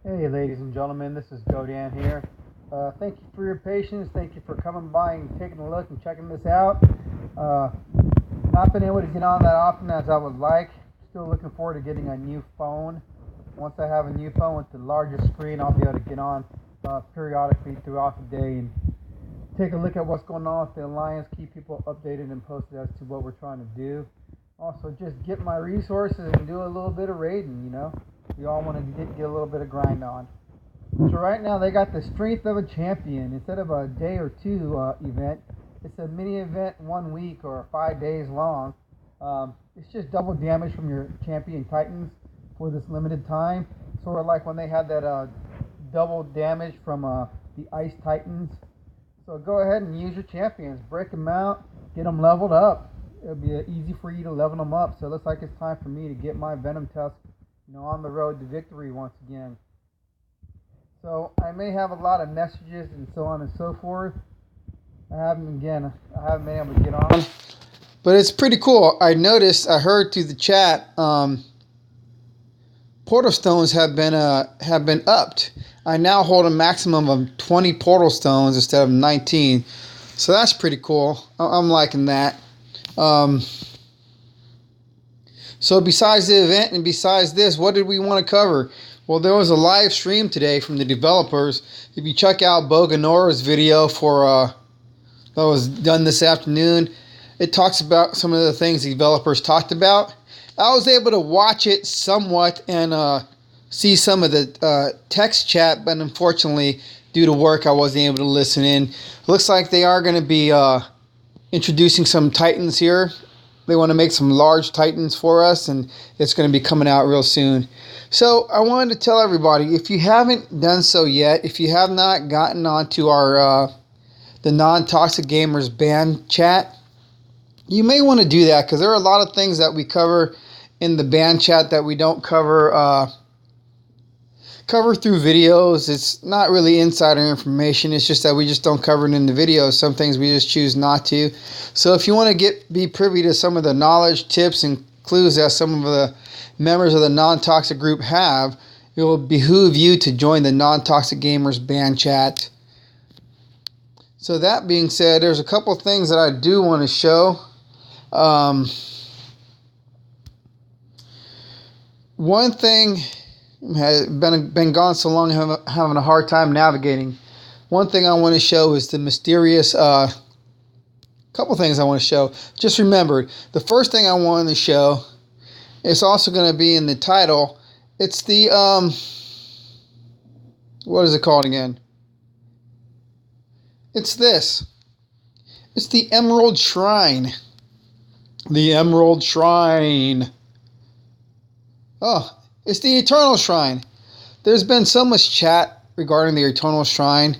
Hey ladies and gentlemen, this is Godan here. Thank you for your patience. Thank you for coming by and taking a look and checking this out. Not been able to get on that often as I would like. Still looking forward to getting a new phone. Once I have a new phone with the larger screen, I'll be able to get on periodically throughout the day and take a look at what's going on with the Alliance, keep people updated and posted as to what we're trying to do. Also, just get my resources and do a little bit of raiding, you know. We all want to get a little bit of grind on. So right now they got the strength of a champion. Instead of a day or two event, it's a mini event 1 week or 5 days long. It's just double damage from your champion titans for this limited time. Sort of like when they had that double damage from the ice titans. So go ahead and use your champions. Break them out. Get them leveled up. It'll be easy for you to level them up. So it looks like it's time for me to get my Venom Tusk, on the road to victory once again. So I may have a lot of messages and so on and so forth. I haven't been able to get on. But it's pretty cool. I heard through the chat, portal stones have been upped. I now hold a maximum of 20 portal stones instead of 19. So that's pretty cool. I'm liking that. So besides the event and besides this, what did we want to cover? Well, there was a live stream today from the developers. If you check out Boganora's video that was done this afternoon, it talks about some of the things the developers talked about. I was able to watch it somewhat and see some of the text chat, but unfortunately, due to work, I wasn't able to listen in. Looks like they are going to be introducing some titans here. They want to make some large titans for us, and it's going to be coming out real soon. So I wanted to tell everybody, if you haven't done so yet, if you have not gotten onto our the Nontoxic Gamers band chat, you may want to do that, because there are a lot of things that we cover in the band chat that we don't cover through videos. It's not really insider information. It's just that we just don't cover it in the videos. Some things we just choose not to. So if you want to be privy to some of the knowledge, tips, and clues that some of the members of the non-toxic group have, it will behoove you to join the Non-Toxic Gamers band chat. So that being said, there's a couple things that I do want to show. One thing has been gone so long, having a hard time navigating. One thing I want to show is the mysterious couple things I want to show. Just remembered, the first thing I wanted to show, it's also going to be in the title. It's the what is it called again? It's this. It's the Emerald Shrine. The Emerald Shrine. Oh, it's the Eternal Shrine. There's been so much chat regarding the Eternal Shrine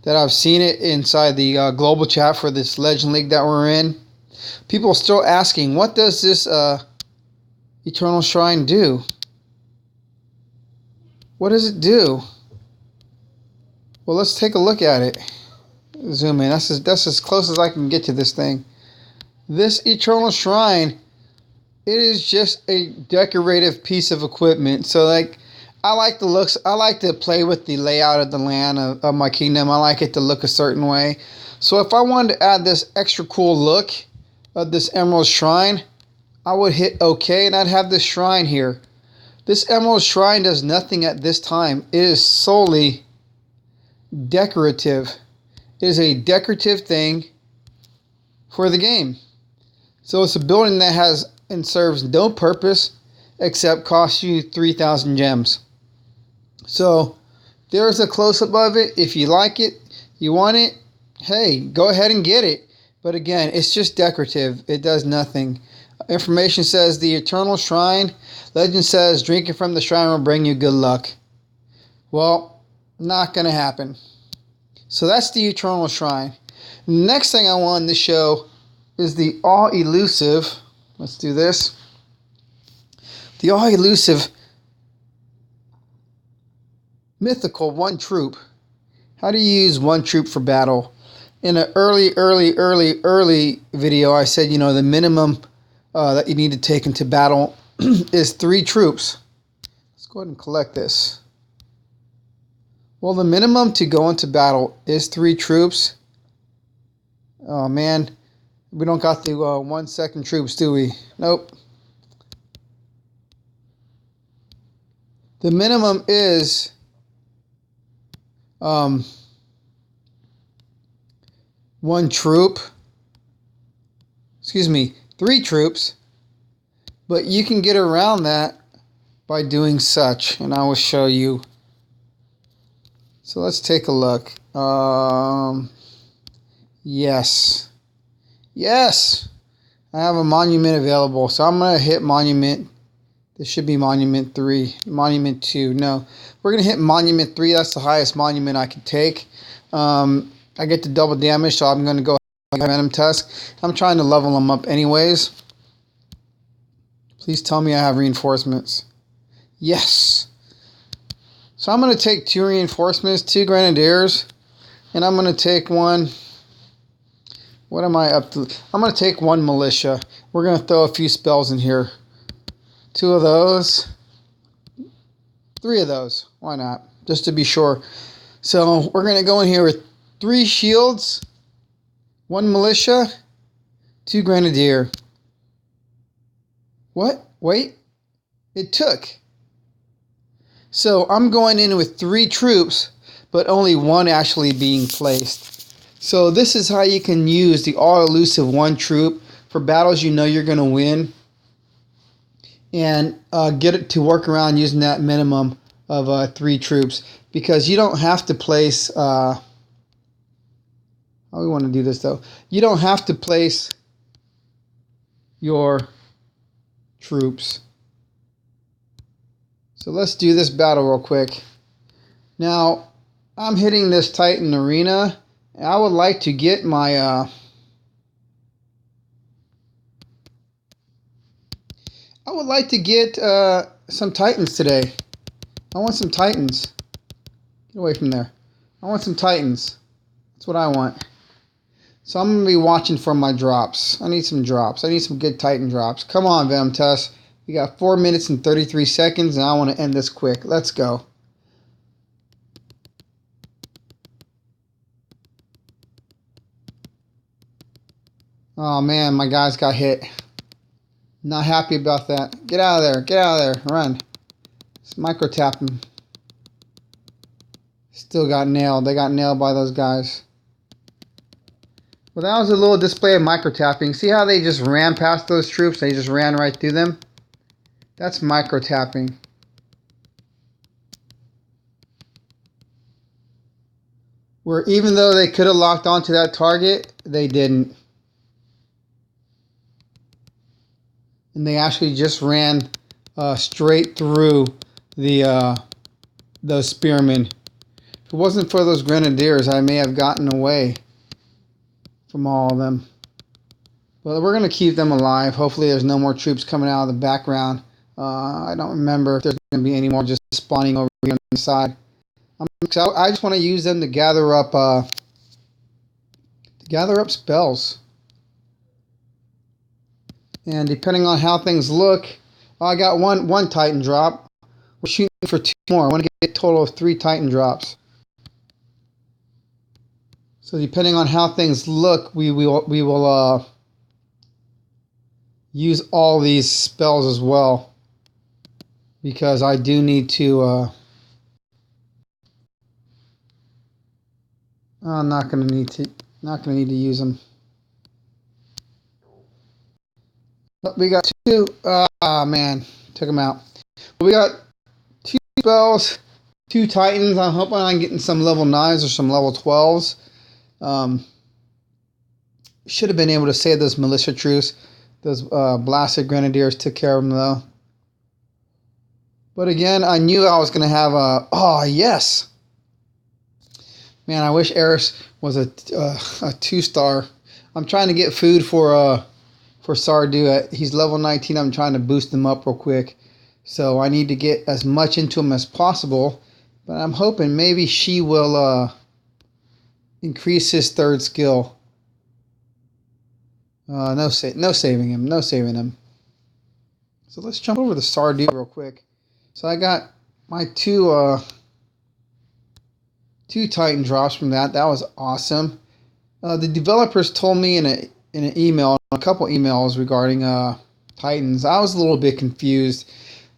that I've seen it inside the global chat for this Legend League that we're in. People are still asking, what does this Eternal Shrine do? What does it do? Well, let's take a look at it. Zoom in. That's as close as I can get to this thing. This Eternal Shrine, it is just a decorative piece of equipment. So, I like the looks. I like to play with the layout of the land of my kingdom. I like it to look a certain way. So if I wanted to add this extra cool look of this Emerald Shrine, I would hit OK, and I'd have this shrine here. This Emerald Shrine does nothing at this time. It is solely decorative. It is a decorative thing for the game. So it's a building that has and serves no purpose except cost you 3,000 gems. So there's a close-up of it. If you like it, you want it, hey, go ahead and get it. But again, it's just decorative. It does nothing. Information says the Eternal Shrine. Legend says drinking from the shrine will bring you good luck. Well, not going to happen. So that's the Eternal Shrine. Next thing I wanted to show is the all-elusive. Let's do this. The all-elusive mythical one troop. How do you use one troop for battle? In an early video, I said, the minimum that you need to take into battle is 3 troops. Let's go ahead and collect this. Well, the minimum to go into battle is 3 troops. Oh man, we don't got the 1 second troops, do we? Nope. The minimum is 1 troop. Excuse me, 3 troops. But you can get around that by doing such, and I will show you. So let's take a look. Yes. Yes! I have a monument available, so I'm going to hit monument. This should be monument 3. Monument 2. No. We're going to hit monument 3. That's the highest monument I can take. I get the double damage, so I'm going to go Venom Tusk. I'm trying to level them up anyways. Please tell me I have reinforcements. Yes! So I'm going to take 2 reinforcements, 2 grenadiers, and I'm going to take 1. What am I up to? I'm going to take 1 militia. We're going to throw a few spells in here. 2 of those. 3 of those. Why not? Just to be sure. So we're going to go in here with 3 shields, 1 militia, 2 grenadier. What? Wait. It took. So I'm going in with 3 troops, but only 1 actually being placed. So this is how you can use the all-elusive 1 troop for battles you know you're going to win, and get it to work around using that minimum of 3 troops, because you don't have to place how we want to do this though. You don't have to place your troops. So let's do this battle real quick. Now, I'm hitting this Titan arena. I would like to get my some Titans today. I want some Titans. Get away from there. I want some Titans. That's what I want. So I'm going to be watching for my drops. I need some drops. I need some good Titan drops. Come on, Venom Tusk. We got 4 minutes and 33 seconds, and I want to end this quick. Let's go. Oh, man, my guys got hit. Not happy about that. Get out of there. Get out of there. Run. Let's micro tap them. Still got nailed. They got nailed by those guys. Well, that was a little display of micro tapping. See how they just ran past those troops? They just ran right through them. That's micro tapping. Where even though they could have locked onto that target, they didn't. And they actually just ran straight through the those spearmen. If it wasn't for those grenadiers, I may have gotten away from all of them. But we're going to keep them alive. Hopefully there's no more troops coming out of the background. I don't remember if there's going to be any more just spawning over here on the side. I just want to use them to gather up spells. And depending on how things look, I got one Titan drop. We're shooting for 2 more. I want to get a total of 3 Titan drops. So depending on how things look, we will use all these spells as well, because I do need to. I'm not going to need to use them. But we got 2. Man, took them out. But we got 2 spells, 2 Titans. I'm hoping I'm getting some level 9s or some level 12s. Should have been able to save those militia troops. Those blasted grenadiers took care of them though. But again, I knew I was going to have a... Oh, yes! Man, I wish Eris was a 2-star. I'm trying to get food for Sardu. He's level 19. I'm trying to boost him up real quick. So I need to get as much into him as possible. But I'm hoping maybe she will increase his 3rd skill. No saving him. No saving him. So let's jump over to Sardu real quick. So I got my 2 2 Titan drops from that. That was awesome. The developers told me in an email, a couple emails regarding Titans. I was a little bit confused.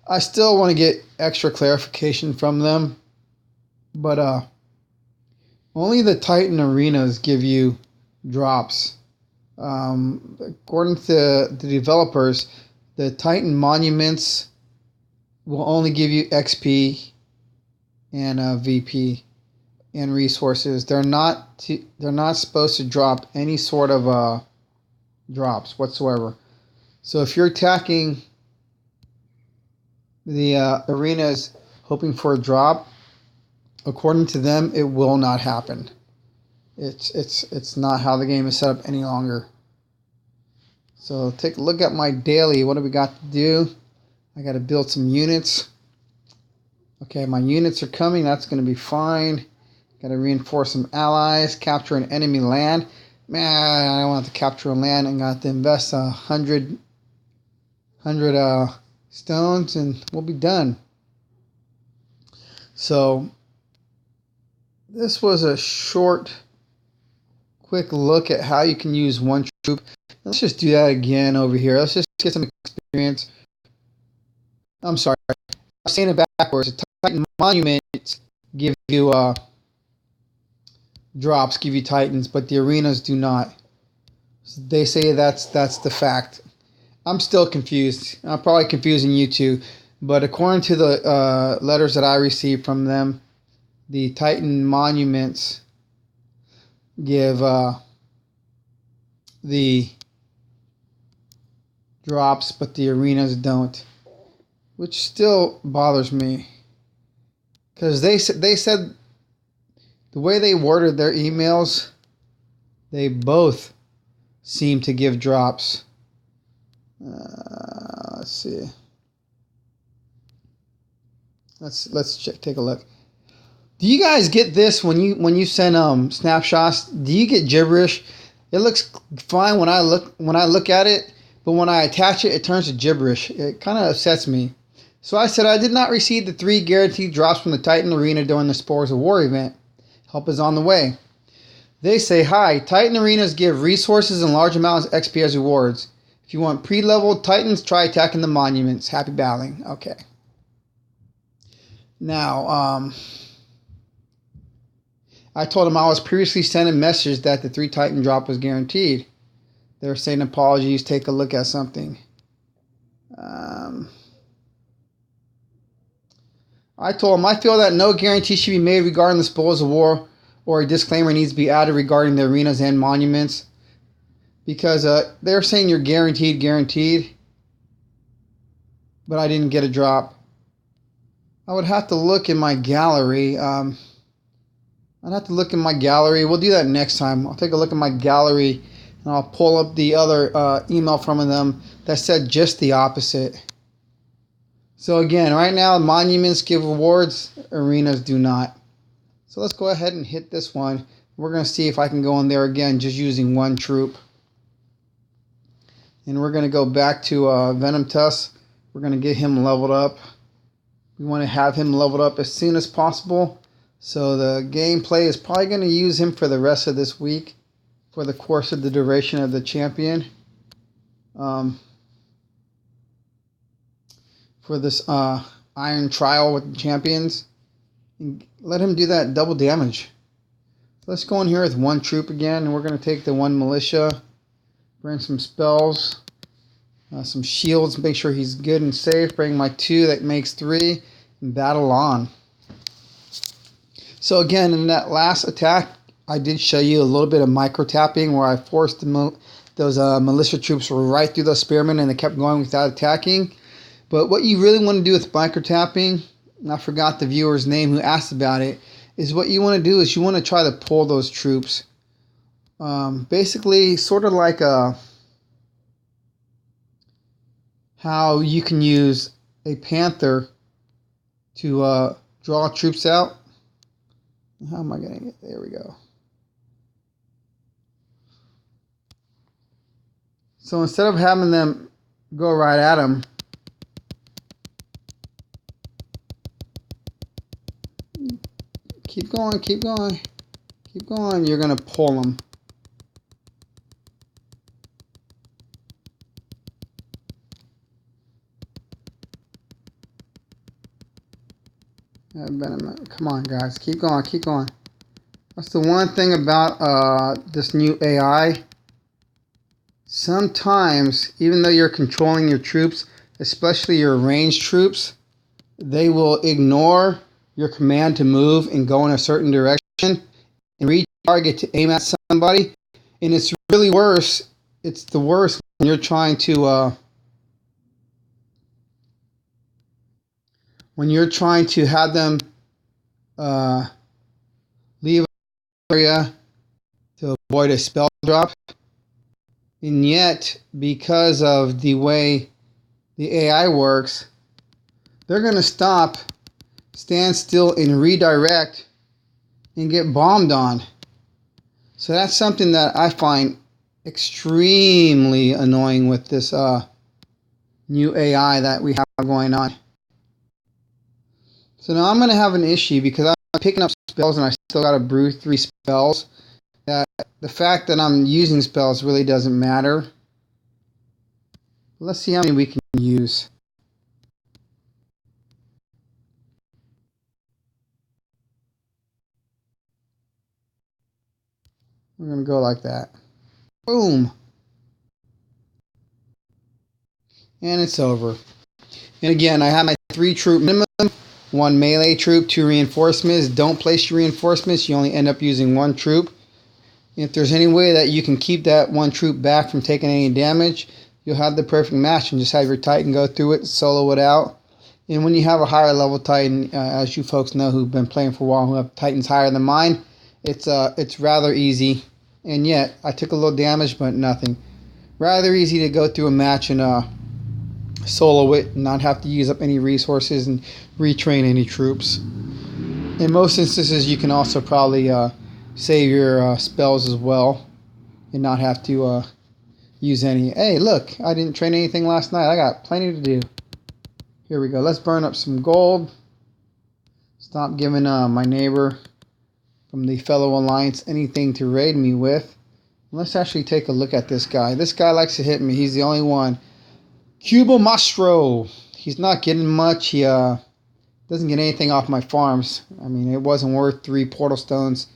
I still want to get extra clarification from them, but only the Titan arenas give you drops. According to the developers, the Titan monuments will only give you XP and VP and resources. They're not supposed to drop any sort of drops whatsoever. So if you're attacking the arenas hoping for a drop, according to them, it will not happen. It's not how the game is set up any longer. So take a look at my daily. What do we got to do? I got to build some units. Okay, my units are coming. That's going to be fine. Got to reinforce some allies. Capture an enemy land. Man, I don't want to capture a land and got to invest 100 stones and we'll be done. So this was a quick look at how you can use one troop. Let's just do that again over here. Let's just get some experience. I'm sorry, I'm saying it backwards. The Titan monuments give you drops, give you Titans, but the arenas do not. So they say that's the fact. I'm still confused. I'm probably confusing you too, but according to the letters that I received from them, the Titan monuments give the drops, but the arenas don't, which still bothers me because they said the way they worded their emails, they both seem to give drops. Let's see. Let's take a look. Do you guys get this when you send snapshots? Do you get gibberish? It looks fine when I look at it, but when I attach it, it turns to gibberish. It kind of upsets me. So I said I did not receive the 3 guaranteed drops from the Titan Arena during the Spores of War event. Help is on the way. They say, hi, Titan Arenas give resources and large amounts of XP as rewards. If you want pre-leveled Titans, try attacking the monuments. Happy battling. Okay. Now, I told them I was previously sent a message that the 3 Titan drop was guaranteed. They were saying apologies, take a look at something. I told them I feel that no guarantee should be made regarding the spoils of war, or a disclaimer needs to be added regarding the arenas and monuments, because they're saying you're guaranteed, but I didn't get a drop. I would have to look in my gallery. I'd have to look in my gallery. We'll do that next time. I'll take a look at my gallery and I'll pull up the other email from them that said just the opposite. So again, right now monuments give rewards, arenas do not. So let's go ahead and hit this one. We're going to see if I can go in there again just using one troop. And we're going to go back to Venom Tusk. We're going to get him leveled up. We want to have him leveled up as soon as possible. So the gameplay is probably going to use him for the rest of this week, for the course of the duration of the champion. For this iron trial with the champions. And let him do that double damage. Let's go in here with one troop again, and we're going to take the 1 militia, bring some spells, some shields, make sure he's good and safe, bring my 2, that makes 3, and battle on. So again, in that last attack, I did show you a little bit of micro tapping where I forced those militia troops right through the spearmen and they kept going without attacking. But what you really want to do with micro tapping, and I forgot the viewer's name who asked about it, is what you want to do is you want to try to pull those troops. Basically, sort of like how you can use a panther to draw troops out. How am I getting it? There we go. So instead of having them go right at them, Keep going, keep going. Keep going. You're going to pull them. Come on, guys. Keep going, keep going. That's the one thing about this new AI. Sometimes, even though you're controlling your troops, especially your ranged troops, they will ignore your command to move and go in a certain direction and retarget to aim at somebody. And it's really worse. It's the worst when you're trying to have them leave an area to avoid a spell drop. And yet, because of the way the AI works, they're going to stop, stand still, and redirect and get bombed on. So that's something that I find extremely annoying with this new AI that we have going on. So now I'm going to have an issue because I'm picking up spells and I still got to brew 3 spells. The fact that I'm using spells really doesn't matter. Let's see how many we can use. We're going to go like that. Boom. And it's over. And again, I have my 3 troop minimum, 1 melee troop, 2 reinforcements. Don't place your reinforcements. You only end up using 1 troop. If there's any way that you can keep that 1 troop back from taking any damage, you'll have the perfect match and just have your Titan go through it, solo it out. And when you have a higher level Titan, as you folks know who've been playing for a while, who have Titans higher than mine, it's rather easy. And yet, I took a little damage, but nothing. Rather easy to go through a match and solo it and not have to use up any resources and retrain any troops. In most instances, you can also probably save your spells as well and not have to use any. Hey, look, I didn't train anything last night. I got plenty to do. Here we go. Let's burn up some gold. Stop giving my neighbor from the fellow alliance anything to raid me with. Let's actually take a look at this guy. This guy likes to hit me. He's the only one. Cubo Mastro. He's not getting much. He doesn't get anything off my farms. I mean, it wasn't worth 3 portal stones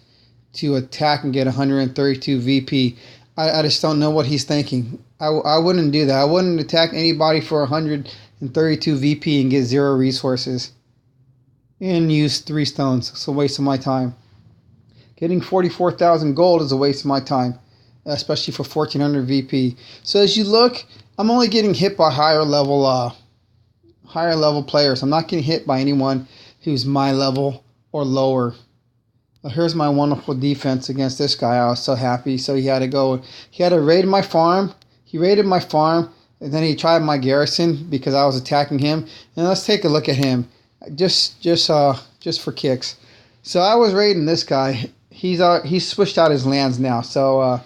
to attack and get 132 VP. I just don't know what he's thinking. I wouldn't do that. I wouldn't attack anybody for 132 VP and get 0 resources and use 3 stones. It's a waste of my time. Getting 44,000 gold is a waste of my time, especially for 1,400 VP. So as you look, I'm only getting hit by higher level players. I'm not getting hit by anyone who's my level or lower. Here's my wonderful defense against this guy. I was so happy. So he had to go. He had to raid my farm. He raided my farm, and then he tried my garrison because I was attacking him. And let's take a look at him, just for kicks. So I was raiding this guy. He's switched out his lands now. So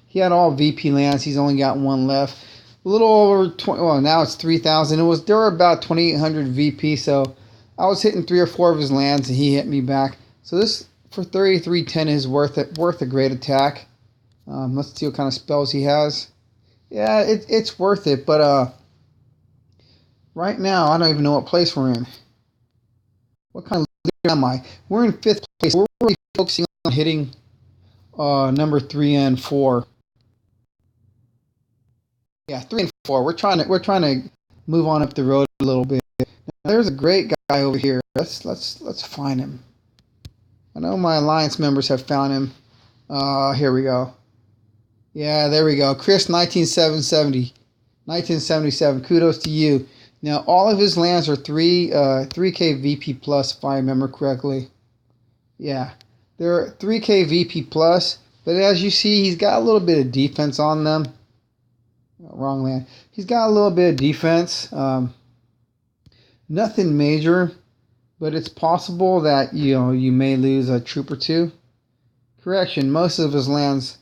he had all VP lands. He's only got 1 left. A little over 20. Well, now it's 3,000. They were about 2,800 VP. So I was hitting 3 or 4 of his lands, and he hit me back. So this, for 3310, is worth a great attack. Let's see what kind of spells he has. Yeah, it's worth it, but right now I don't even know what place we're in. What kind of leader am I? We're in 5th place. We're really focusing on hitting number 3 and 4. Yeah, 3 and 4. We're trying to move on up the road a little bit. Now, there's a great guy over here. Let's find him. I know my alliance members have found him. Here we go. Yeah, there we go. Chris 1977. Kudos to you. Now, all of his lands are 3K VP plus, if I remember correctly. Yeah, they're 3K VP plus, but as you see, he's got a little bit of defense on them. Wrong land. He's got a little bit of defense. Nothing major. But it's possible that you may lose a troop or 2. Correction, most of his lands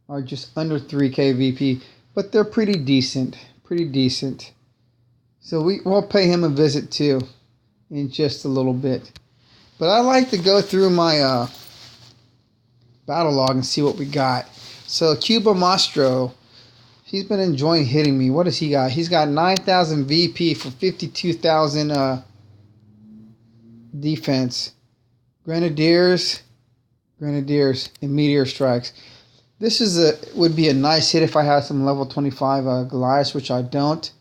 are just under 3K VP, but they're pretty decent. So we'll pay him a visit too in just a little bit. But I like to go through my battle log and see what we got. So Cuba Mastro, he's been enjoying hitting me. What does he got? He's got 9,000 VP for 52,000 defense. Grenadiers, and Meteor Strikes. This would be a nice hit if I had some level 25 Goliaths, which I don't.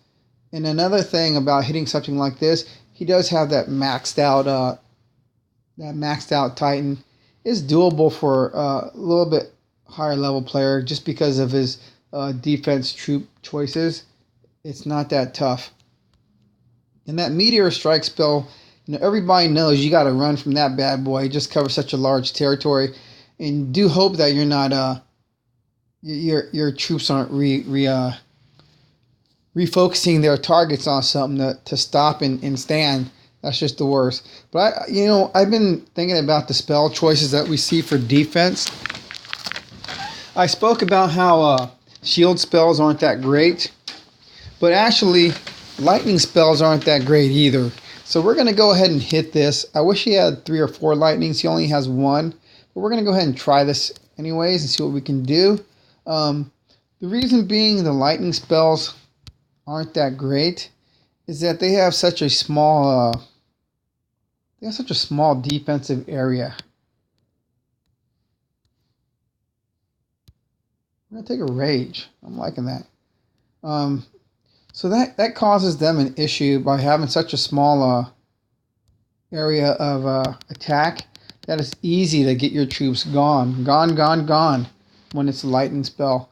And another thing about hitting something like this, he does have that maxed out Titan. It's doable for a little bit higher level player just because of his defense troop choices. It's not that tough. And that Meteor Strike spell, everybody knows you got to run from that bad boy. It just covers such a large territory, and do hope that you're not your troops aren't refocusing their targets on something to stop and stand. That's just the worst. But I've been thinking about the spell choices that we see for defense. I spoke about how shield spells aren't that great, but actually lightning spells aren't that great either. So we're going to go ahead and hit this. I wish he had 3 or 4 lightnings. He only has 1. But we're going to go ahead and try this anyways and see what we can do. The reason being the lightning spells aren't that great is that they have such a small defensive area. We're going to take a rage. I'm liking that. So that causes them an issue by having such a small area of attack that it's easy to get your troops gone when it's a lightning spell.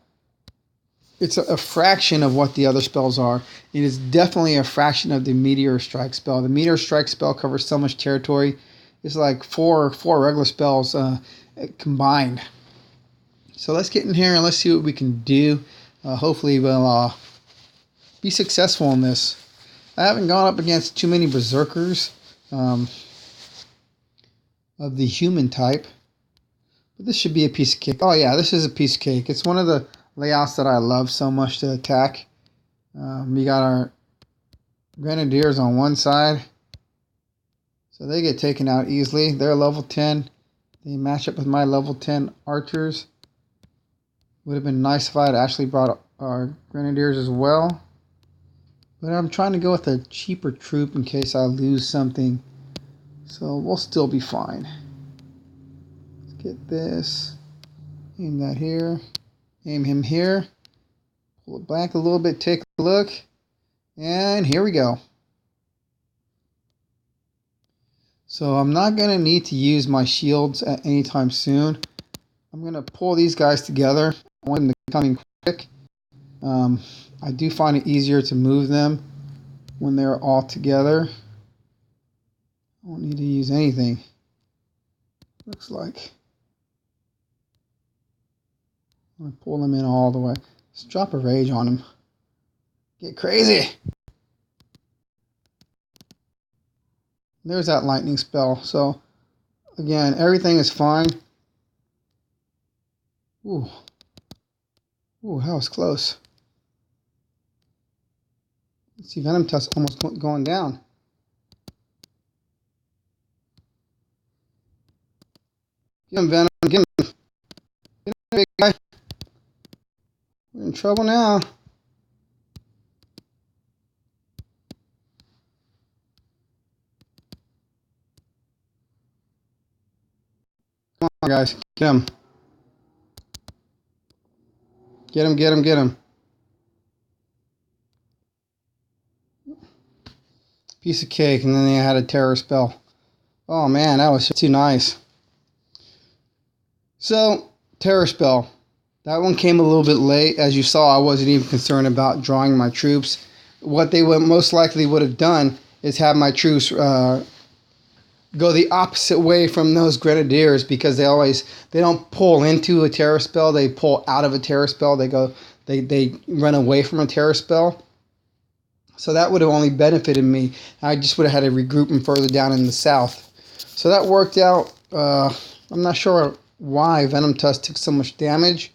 It's a fraction of what the other spells are. It is definitely a fraction of the Meteor Strike spell. The Meteor Strike spell covers so much territory. It's like four regular spells combined. So let's get in here and let's see what we can do. Hopefully we'll be successful in this. I haven't gone up against too many berserkers of the human type, but this should be a piece of cake. Oh yeah, this is a piece of cake. It's one of the layouts that I love so much to attack. We got our Grenadiers on one side, so they get taken out easily. They're level 10. They match up with my level 10 archers. Would have been nice if I had actually brought our Grenadiers as well. But I'm trying to go with a cheaper troop in case I lose something. So we'll still be fine. Let's get this. Aim that here. Aim him here. Pull it back a little bit. Take a look. And here we go. So I'm not going to need to use my shields at any time soon. I'm going to pull these guys together. I want them to come in quick. I do find it easier to move them when they're all together. I don't need to use anything, looks like. I'm going to pull them in all the way. Let's drop a rage on them. Get crazy! There's that lightning spell. So, again, everything is fine. Ooh. Ooh, that was close. Let's see, Venom Tusk almost going down. Get him, Venom. Get him. Get him, big guy. We're in trouble now. Come on, guys. Get him. Get him, get him, get him. Piece of cake, and then they had a terror spell. Oh man, that was too nice. So, terror spell. That one came a little bit late. As you saw, I wasn't even concerned about drawing my troops. What they would most likely would have done is have my troops go the opposite way from those Grenadiers, because they don't pull into a terror spell, they pull out of a terror spell. They run away from a terror spell. So that would have only benefited me. I just would have had to regroup them further down in the south. So that worked out. I'm not sure why Venom Tusk took so much damage.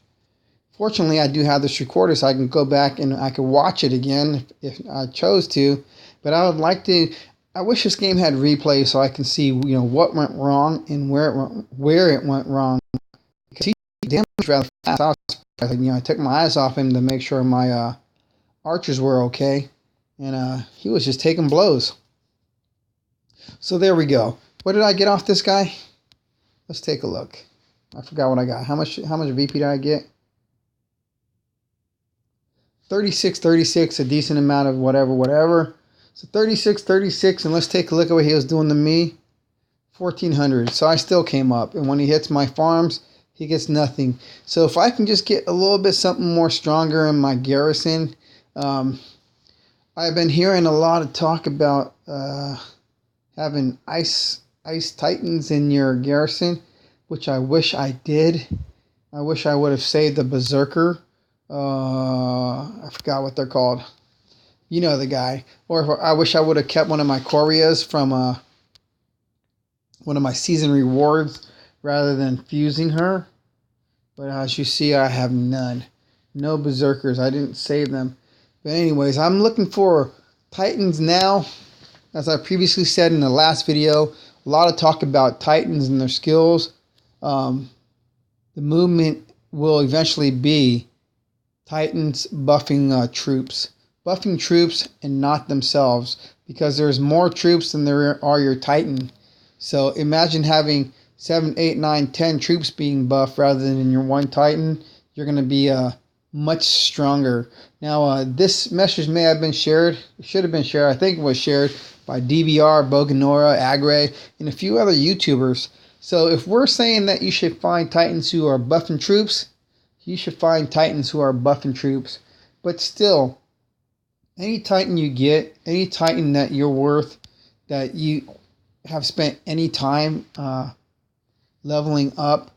Fortunately, I do have this recorder, so I can go back and I can watch it again if I chose to. But I would like to I wish this game had replay so I can see, what went wrong and where it went wrong. Because he damaged rather fast. I took my eyes off him to make sure my archers were okay, and he was just taking blows. So there we go. What did I get off this guy? Let's take a look. I forgot what I got. How much VP did I get? 36, a decent amount of whatever. So 36, and let's take a look at what he was doing to me. 1400. So I still came up, and when he hits my farms, he gets nothing. So if I can just get a little bit something more stronger in my garrison, I've been hearing a lot of talk about having ice titans in your garrison, which I wish I did. I wish I would have saved the berserker. I forgot what they're called. You know the guy. Or I wish I would have kept one of my Corias from one of my season rewards rather than fusing her. But as you see, I have none. No berserkers. I didn't save them. But anyways, I'm looking for titans now. As I previously said in the last video, a lot of talk about titans and their skills. The movement will eventually be titans buffing troops. Buffing troops and not themselves, because there's more troops than there are your titan. So imagine having 7, 8, 9, 10 troops being buffed rather than in your one titan. You're going to be much stronger. Now, this message may have been shared. It should have been shared. I think it was shared by DBR, Boganora, Agre, and a few other YouTubers. So if we're saying that you should find titans who are buffing troops, you should find titans who are buffing troops. But still, any titan you get, any titan that you're worth, that you have spent any time leveling up,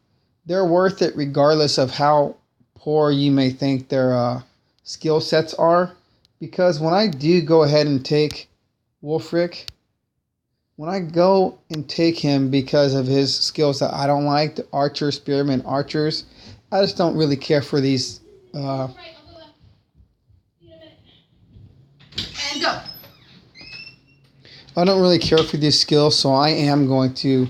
they're worth it regardless of how poor you may think their skill sets are. Because when I do go ahead and take Wolfric, when I go and take him because of his skills that I don't like, the archer, spearmen, archers, I just don't really care for these. And go. I don't really care for these skills, so I am going to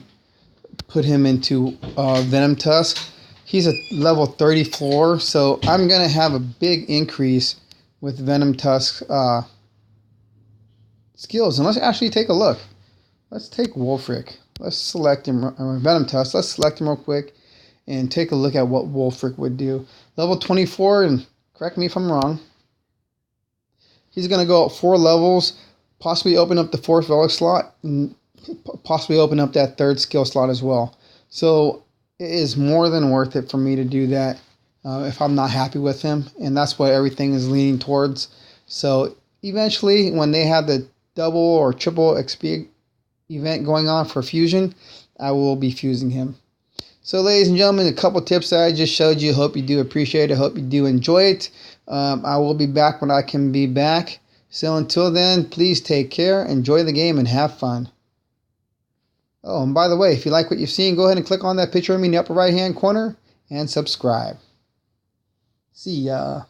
put him into Venom Tusk. He's a level 34, so I'm going to have a big increase with Venom Tusk skills. And let's actually take a look. Let's take Wolfric. Let's select him, Venom Tusk. Let's select him real quick and take a look at what Wolfric would do. Level 24, and correct me if I'm wrong. He's going to go up 4 levels, possibly open up the 4th relic slot, and possibly open up that 3rd skill slot as well. So it is more than worth it for me to do that if I'm not happy with him, and that's what everything is leaning towards. So eventually, when they have the double or triple XP event going on for fusion, I will be fusing him. So ladies and gentlemen, a couple tips that I just showed you. Hope you do appreciate it. Hope you do enjoy it. I will be back when I can be back. So until then, please take care, enjoy the game, and have fun. Oh, and by the way, if you like what you've seen, go ahead and click on that picture of me in the upper right hand corner and subscribe. See ya.